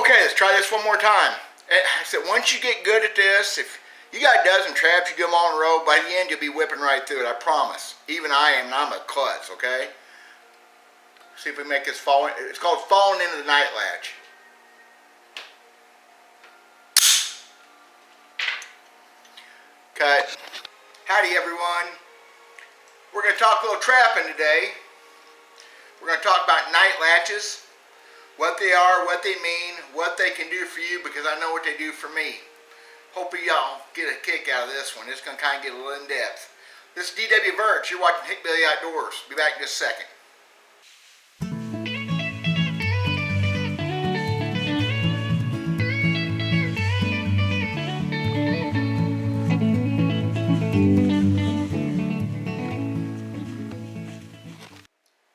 Okay, let's try this one more time. I said once you get good at this, if you got a dozen traps, you do them all in a row, by the end you'll be whipping right through it, I promise. Even I am, and I'm a klutz, okay? See if we make this fall. It's called falling into the night latch. Cut. Howdy everyone. We're going to talk a little trapping today. We're going to talk about night latches, what they are, what they mean, what they can do for you, because I know what they do for me. Hope y'all get a kick out of this one. It's going to kind of get a little in depth. This is D.W. Birch. You're watching Hickbilly Outdoors. Be back in just a second.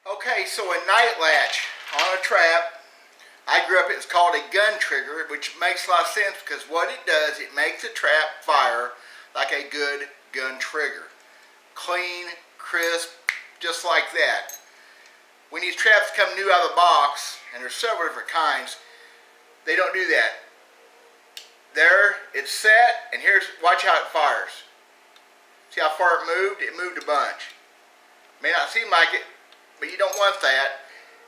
Okay, so a night latch on a trap. I grew up, it's called a gun trigger, which makes a lot of sense because what it does, it makes the trap fire like a good gun trigger. Clean, crisp, just like that. When these traps come new out of the box, and there's several different kinds, they don't do that. There, it's set, and here's, watch how it fires. See how far it moved? It moved a bunch. May not seem like it, but you don't want that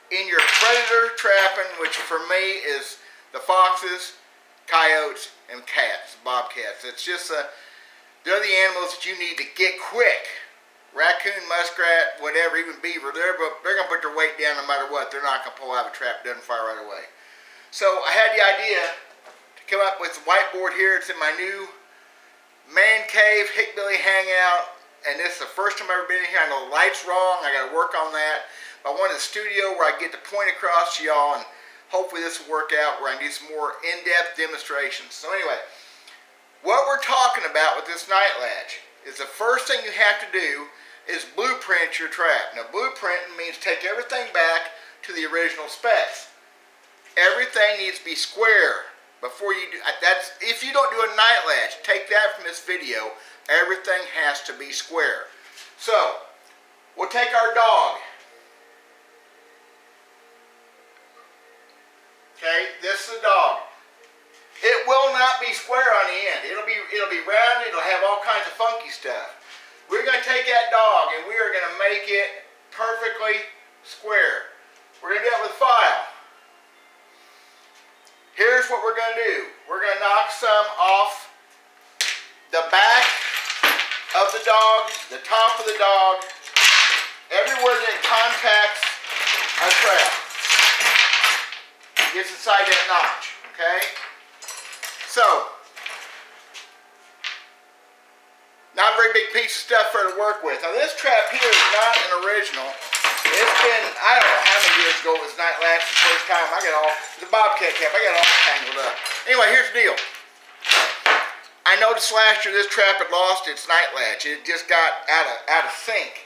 in your predator trapping, which for me is the foxes, coyotes, and cats, bobcats. It's just they're the animals that you need to get quick. Raccoon, muskrat, whatever, even beaver, they're going to put their weight down no matter what. They're not going to pull out of a trap, doesn't fire right away. So I had the idea to come up with a whiteboard here. It's in my new man cave, Hickbilly hangout. And this is the first time I've ever been in here. I know the light's wrong. I got to work on that. But I wanted a studio where I get to point across to y'all, and hopefully this will work out where I can do some more in-depth demonstrations. So anyway, what we're talking about with this night latch is the first thing you have to do is blueprint your trap. Now blueprinting means take everything back to the original specs. Everything needs to be square before you do. That's if you don't do a night latch. Take that from this video. Everything has to be square. So we'll take our dog. Okay, this is a dog. It will not be square on the end. It'll be round. It'll have all kinds of funky stuff. We're going to take that dog and we are going to make it perfectly square. We're going to do that with a file. Here's what we're going to do. We're going to knock some off the back of the dog, the top of the dog, everywhere that it contacts a trap. Gets inside that notch, okay? So, not a very big piece of stuff for her to work with. Now this trap here is not an original. It's been, I don't know how many years ago it was night latch the first time. I got all, the bobcat cap, I got it all tangled up. Anyway, here's the deal. I noticed last year this trap had lost its night latch. It just got out of sync.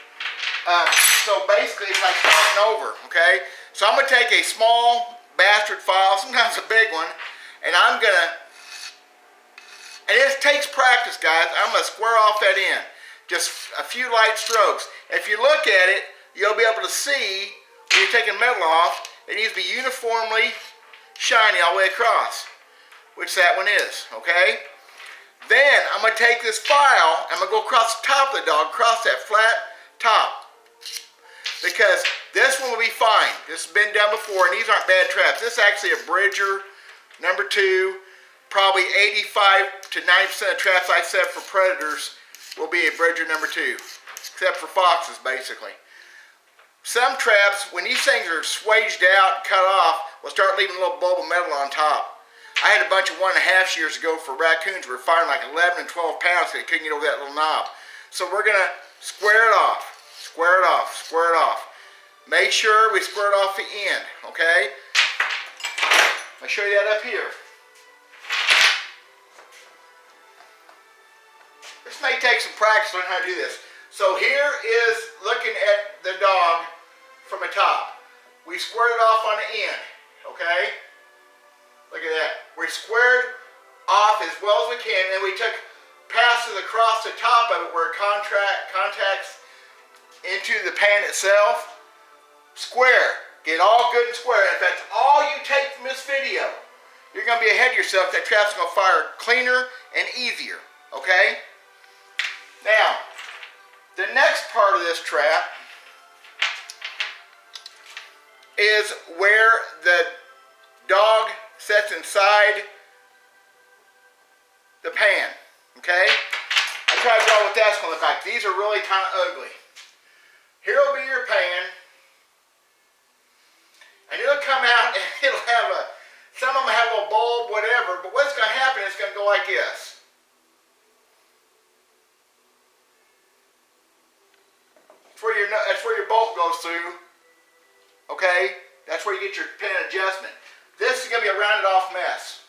So basically it's like starting over, okay? So I'm going to take a small bastard file, sometimes a big one, and I'm going to, and it takes practice, guys. I'm going to square off that end. Just a few light strokes. If you look at it, you'll be able to see when you're taking metal off, it needs to be uniformly shiny all the way across, which that one is, okay? Then I'm going to take this file, I'm going to go across the top of the dog, across that flat top. Because this one will be fine. This has been done before, and these aren't bad traps. This is actually a Bridger number 2. Probably 85 to 90% of traps I set for predators will be a Bridger number 2. Except for foxes, basically. Some traps, when these things are swaged out, cut off, will start leaving a little bulb of metal on top. I had a bunch of 1.5 years ago for raccoons who were firing like 11 and 12 pounds because they couldn't get over that little knob. So we're going to square it off. Square it off, square it off. Make sure we square it off the end, okay? I'll show you that up here. This may take some practice on how to do this. So here is looking at the dog from the top. We squared it off on the end, okay? Look at that. We squared off as well as we can, and we took passes across the top of it where it contacts into the pan itself. Square. Get all good and square. If that's all you take from this video, to be ahead of yourself. That trap's going to fire cleaner and easier. Okay? Now, the next part of this trap is where the dog sits inside the pan. Okay? I try to draw what that's going to look like. These are really kind of ugly. Here will be your pan. And it'll come out and it'll have some of them have a little bulb, whatever, but what's going to happen is it's going to go like this. That's where your bolt goes through. Okay? That's where you get your pan adjustment. This is going to be a rounded off mess.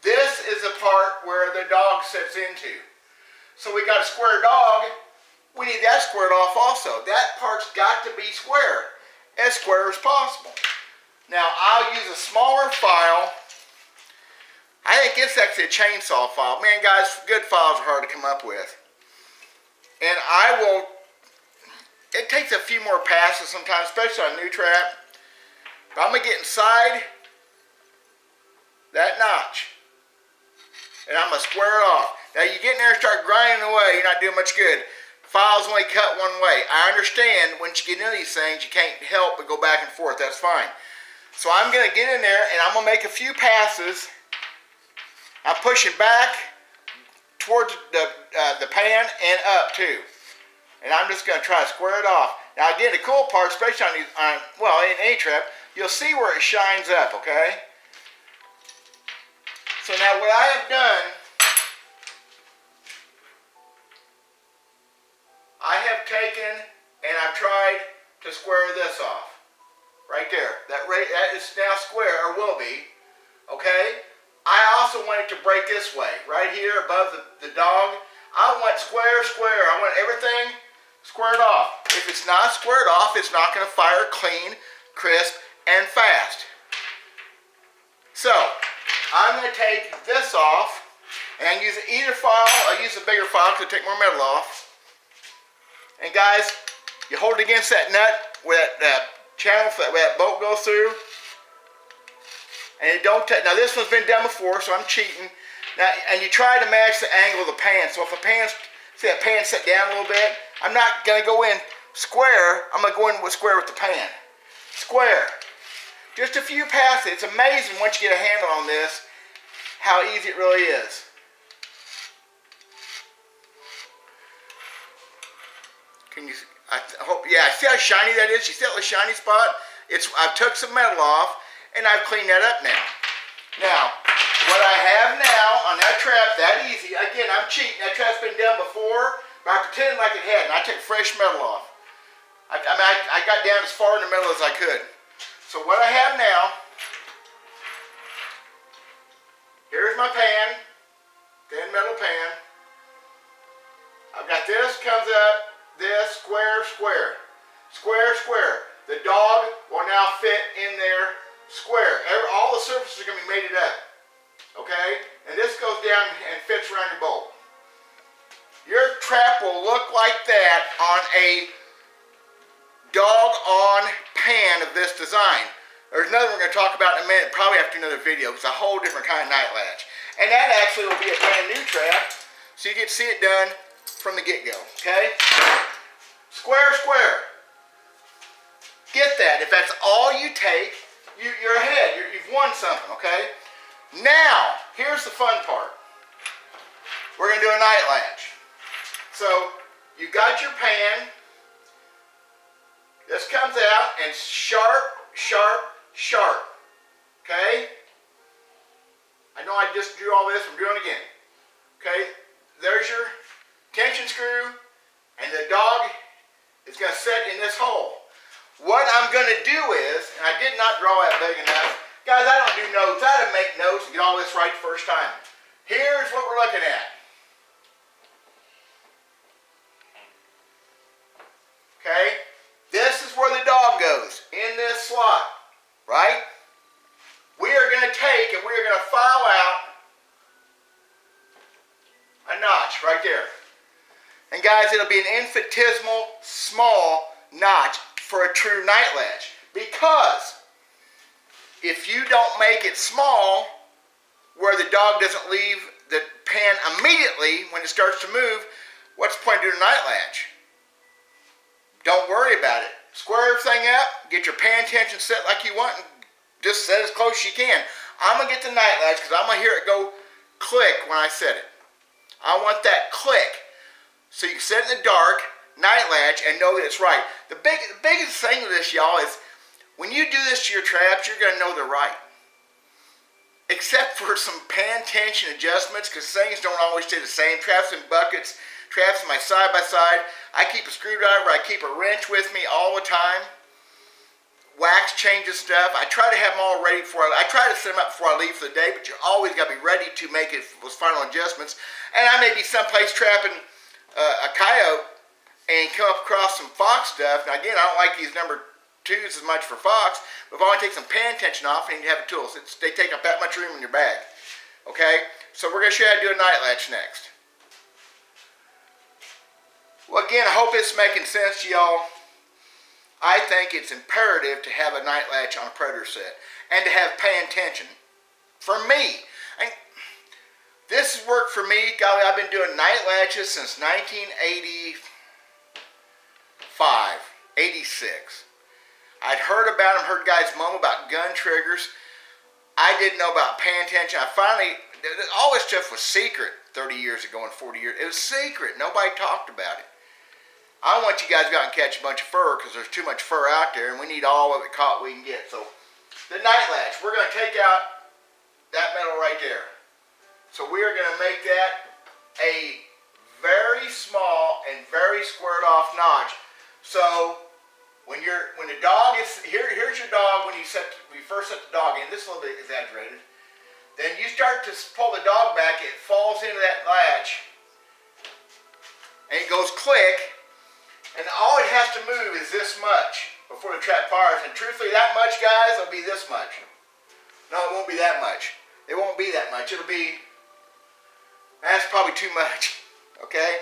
This is the part where the dog sits into. So we got a square dog. We need that squared off also. That part's got to be square as possible. Now, I'll use a smaller file. I think it's actually a chainsaw file. Man, guys, good files are hard to come up with. And it takes a few more passes sometimes, especially on a new trap. But I'm going to get inside that notch. And I'm going to square it off. Now, you get in there and start grinding away, you're not doing much good. Files only cut one way. I understand once you get into these things, you can't help but go back and forth. That's fine. So I'm going to get in there and I'm going to make a few passes. I'm pushing back towards the pan and up too. And I'm just going to try to square it off. Now again, the cool part, especially on these, in any trap, you'll see where it shines up, okay? So now what I have done, I have taken and I've tried to square this off. Right there. That is now square, or will be. Okay? I also want it to break this way. Right here above the dog. I want square. I want everything squared off. If it's not squared off, it's not going to fire clean, crisp, and fast. So, I'm going to take this off and use either file. I'll use a bigger file to take more metal off. And guys, you hold it against that nut where that channel where that bolt goes through. And it don't take. Now this one's been done before, so I'm cheating. Now, and you try to match the angle of the pan. So if a pan's, see that pan set down a little bit, I'm not going to go in square. I'm going to go in square with the pan. Square. Just a few passes. It's amazing once you get a handle on this how easy it really is. Can you? I hope. Yeah. See how shiny that is? You see that little shiny spot? I've took some metal off and I've cleaned that up now. Now, what I have now on that trap, that easy. Again, I'm cheating. That trap's been done before, but I pretended like it hadn't. I took fresh metal off. I got down as far in the middle as I could. So what I have now, here's my pan, thin metal pan. I've got this comes up, this square, square, square, square. The dog will now fit in there square. All the surfaces are going to be mated up. Okay? And this goes down and fits around your bolt. Your trap will look like that on a dog-on pan of this design. There's another one we're going to talk about in a minute, probably after another video. It's a whole different kind of night latch. And that actually will be a brand new trap, so you get to see it done from the get-go. Okay? Square, square. Get that. If that's all you take, you're ahead. You've won something, okay? Now, here's the fun part. We're going to do a night latch. So, you've got your pan. This comes out and sharp, sharp, sharp. Okay? I know I just drew all this. I'm doing it again. Okay? There's your tension screw. And the dog is going to sit in this hole. What I'm going to do is, and I did not draw that big enough. Guys, I don't do notes. I had to make notes and get all this right the first time. Here's what we're looking at. Okay? This is where the dog goes, in this slot. Right? We are going to take and we are going to file out a notch right there. And guys, it'll be an infinitesimal small notch for a true night latch. Because if you don't make it small, where the dog doesn't leave the pen immediately when it starts to move, what's the point of doing a night latch? Don't worry about it. Square everything up, get your pan tension set like you want, and just set as close as you can. I'm going to get the night latch because I'm going to hear it go click when I set it. I want that click. So you can set it in the dark, night latch, and know that it's right. The biggest thing with this, y'all, is when you do this to your traps, you're going to know they're right. Except for some pan tension adjustments, because things don't always stay the same. Traps in buckets, traps in my side-by-side. I keep a screwdriver, I keep a wrench with me all the time. Wax changes stuff. I try to have them all ready before I try to set them up before I leave for the day, but you always got to be ready to make it those final adjustments. And I may be someplace trapping a coyote and come up across some fox stuff. Now again, I don't like these number 2s as much for fox, but if I want to take some pan tension off, I need to have a tool. They take up that much room in your bag. Okay, so we're going to show you how to do a night latch next. Well, again, I hope it's making sense to y'all. I think it's imperative to have a night latch on a predator set and to have pan tension. For me, and this has worked for me. Golly, I've been doing night latches since 1985, 86. I'd heard about them, heard guys moan about gun triggers. I didn't know about pan tension. I finally, all this stuff was secret 30 years ago and 40 years. It was secret. Nobody talked about it. I don't want you guys to go out and catch a bunch of fur because there's too much fur out there and we need all of it caught we can get. So the night latch, we're going to take out that metal right there. So we are going to make that a very small and very squared off notch. So when the dog is, here's your dog when you first set the dog in. This is a little bit exaggerated. Then you start to pull the dog back, it falls into that latch and it goes click. And all it has to move is this much before the trap fires. And truthfully, that much, guys, will be this much. No, it won't be that much. It won't be that much. It'll be, that's probably too much. Okay?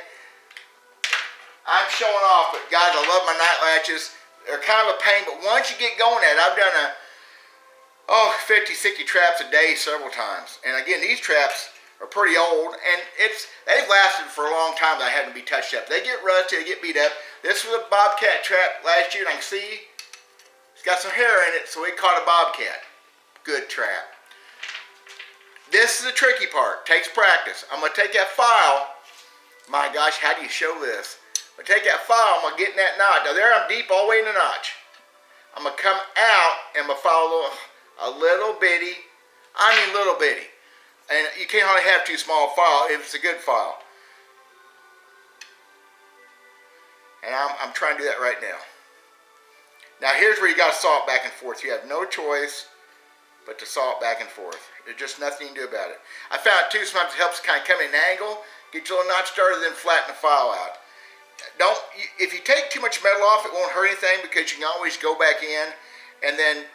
I'm showing off, but guys, I love my night latches. They're kind of a pain, but once you get going at it, I've done 50, 60 traps a day several times. And again, these traps are pretty old, and they've lasted for a long time that I haven't be touched up. They get rusty, they get beat up. This was a bobcat trap last year, and I can see it's got some hair in it, so we caught a bobcat. Good trap. This is the tricky part. Takes practice. I'm going to take that file. My gosh, how do you show this? I'm going to take that file, I'm going to get in that notch. Now there I'm deep all the way in the notch. I'm going to come out, and I'm going to follow a little bitty, little bitty. And you can't hardly have too small a file if it's a good file. And I'm trying to do that right now. Now here's where you got to saw it back and forth. You have no choice but to saw it back and forth. There's just nothing you can do about it. I found too, sometimes it helps kind of come in an angle, get your little notch started, then flatten the file out. If you take too much metal off, it won't hurt anything because you can always go back in and then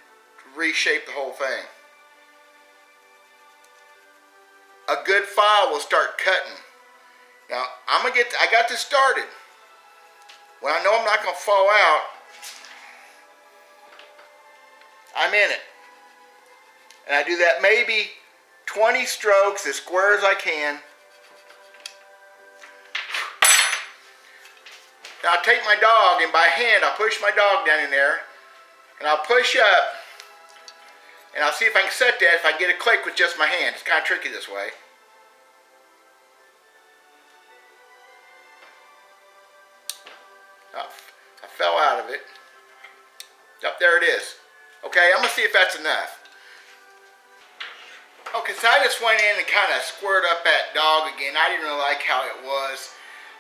reshape the whole thing. A good file will start cutting. Now, I got this started. When I know I'm not going to fall out, I'm in it. And I do that maybe 20 strokes as square as I can. Now I'll take my dog, and by hand I'll push my dog down in there, and I'll push up, and I'll see if I can set that, if I can get a click with just my hand. It's kind of tricky this way. Oh, I fell out of it. Up there it is. Okay, I'm going to see if that's enough. Okay, so I just went in and kind of squared up that dog again. I didn't really like how it was.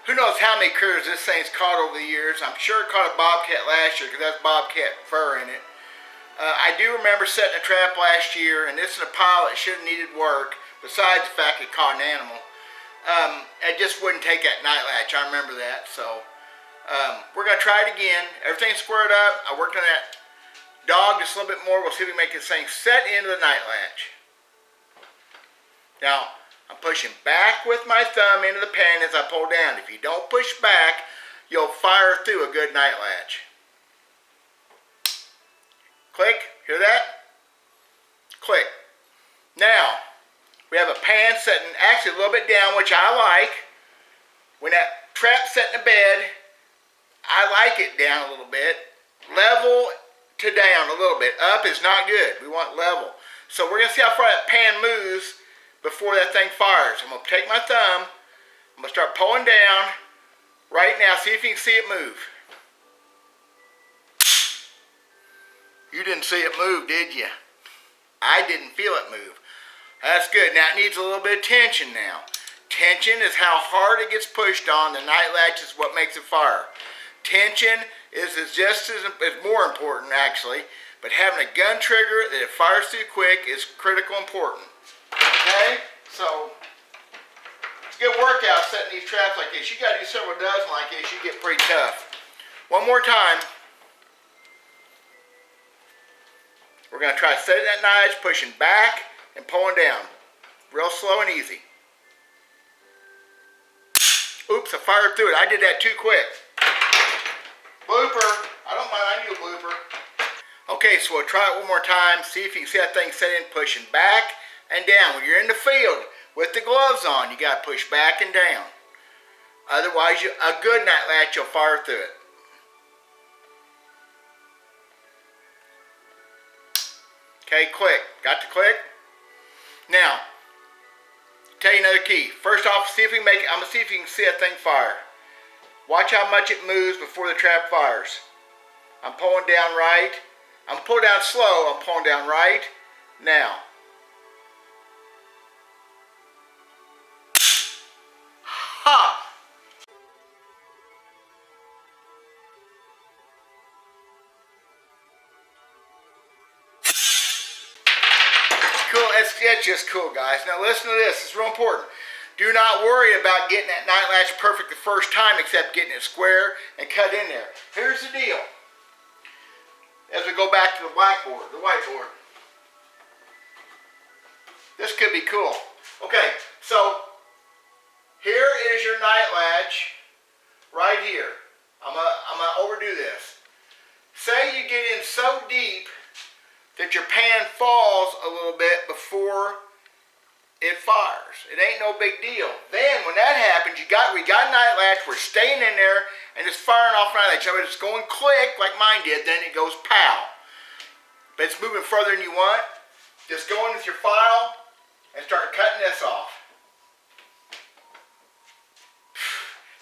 Who knows how many critters this thing's caught over the years. I'm sure it caught a bobcat last year because that's bobcat fur in it. I do remember setting a trap last year, and this is a pile that should have needed work, besides the fact it caught an animal. It just wouldn't take that night latch. I remember that. So we're going to try it again. Everything's squared up. I worked on that dog just a little bit more. We'll see if we can make this thing set into the night latch. Now, I'm pushing back with my thumb into the pan as I pull down. If you don't push back, you'll fire through a good night latch. Click, hear that? Click. Now, we We have a pan sitting actually a little bit down, which I like. When that trap's set in the bed, I like it down a little bit. Level to down a little bit. Up is not good. We want level. So we're going to see how far that pan moves before that thing fires. I'm going to take my thumb. I'm going to start pulling down right now. See if you can see it move. You didn't see it move, did you? I didn't feel it move. That's good. Now it needs a little bit of tension now. Tension is how hard it gets pushed on. The night latch is what makes it fire. Tension is just as more important actually, but having a gun trigger that it fires through quick is critical important. Okay? So it's a good workout setting these traps like this. You got to do several dozen like this, you get pretty tough. One more time. We're going to try setting that knife, pushing back and pulling down. Real slow and easy. Oops, I fired through it. I did that too quick. Blooper. I don't mind, I do a blooper. Okay, so we'll try it one more time. See if you can see that thing setting, pushing back and down. When you're in the field with the gloves on, you got to push back and down. Otherwise, a good night latch, you'll fire through it. Okay, click. Got the click? Now, tell you another key. First off, see if we can make it. I'm going to see if you can see that thing fire. Watch how much it moves before the trap fires. I'm pulling down right. I'm pulling down slow. I'm pulling down right. Now. Ha! Cool. That's just cool, guys. Now listen to this. It's real important. Do not worry about getting that night latch perfect the first time, except getting it square and cut in there. Here's the deal. As we go back to the whiteboard. This could be cool. Okay, so here is your night latch right here. I'm gonna overdo this. Say you get in so deep that your pan falls a little bit before it fires. It ain't no big deal. Then when that happens, we got night latch, we're staying in there and just firing off night latch. So it's going click like mine did, then it goes pow. But it's moving further than you want. Just go in with your file and start cutting this off.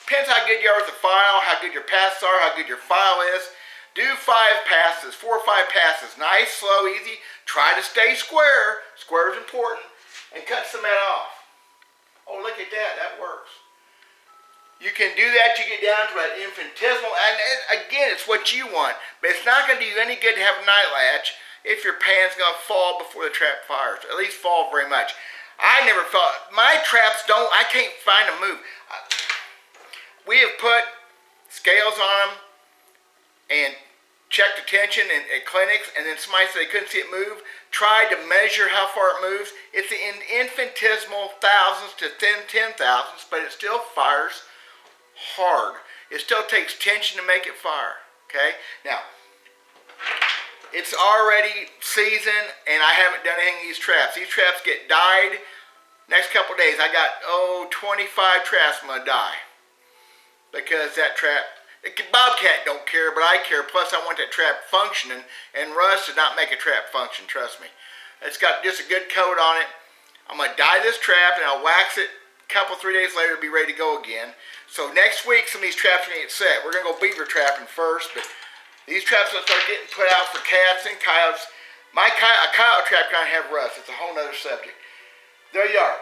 Depends how good you are with the file, how good your passes are, how good your file is. Do 5 passes, 4 or 5 passes. Nice, slow, easy. Try to stay square. Square is important. And cut some of that off. Oh, look at that. That works. You can do that. You get down to that infinitesimal. And again, it's what you want. But it's not going to do you any good to have a night latch if your pan's going to fall before the trap fires. At least fall very much. I never thought. My traps don't. I can't find a move. We have put scales on them and checked the tension at clinics, and then somebody said they couldn't see it move. Tried to measure how far it moves. It's in infinitesimal thousands to 10 thousandths, but it still fires hard. It still takes tension to make it fire. Okay? Now, it's already season, and I haven't done anything to these traps. These traps get dyed next couple days. I got, 25 traps I'm going to dye. Because that trap, Bobcat don't care, but I care. Plus, I want that trap functioning, and rust does not make a trap function, trust me. It's got just a good coat on it. I'm going to dye this trap, and I'll wax it. A couple, 3 days later, it'll be ready to go again. So next week, some of these traps are going to get set. We're going to go beaver trapping first, but these traps are going to start getting put out for cats and coyotes. A coyote trap kind of have rust. It's a whole other subject. There you are.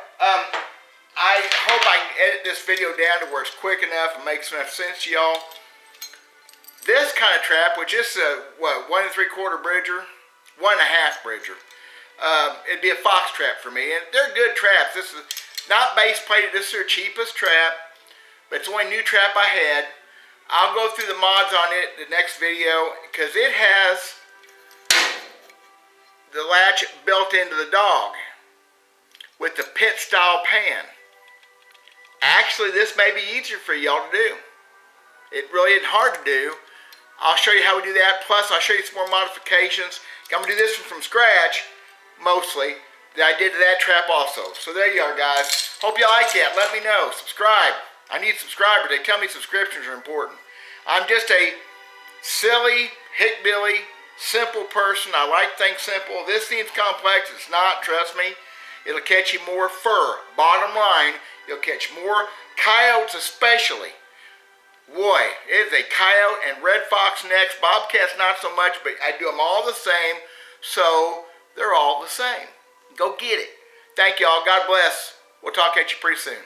I hope I can edit this video down to where it's quick enough and makes enough sense to y'all. This kind of trap, which is a 1 3/4 bridger, 1 1/2 bridger, it'd be a fox trap for me. And they're good traps. This is not base plated. This is their cheapest trap, but it's the only new trap I had. I'll go through the mods on it in the next video because it has the latch built into the dog with the pit style pan. Actually, this may be easier for y'all to do. It really isn't hard to do. I'll show you how we do that. Plus, I'll show you some more modifications. I'm going to do this one from scratch, mostly. that I did to that trap also. So there you are, guys. Hope you like that. Let me know. Subscribe. I need subscribers. They tell me subscriptions are important. I'm just a silly, hickbilly, simple person. I like things simple. This seems complex. It's not. Trust me. It'll catch you more fur. Bottom line, you'll catch more coyotes especially. Boy, it is a coyote and red fox next. Bobcats not so much, but I do them all the same. So they're all the same. Go get it. Thank y'all. God bless. We'll talk at you pretty soon.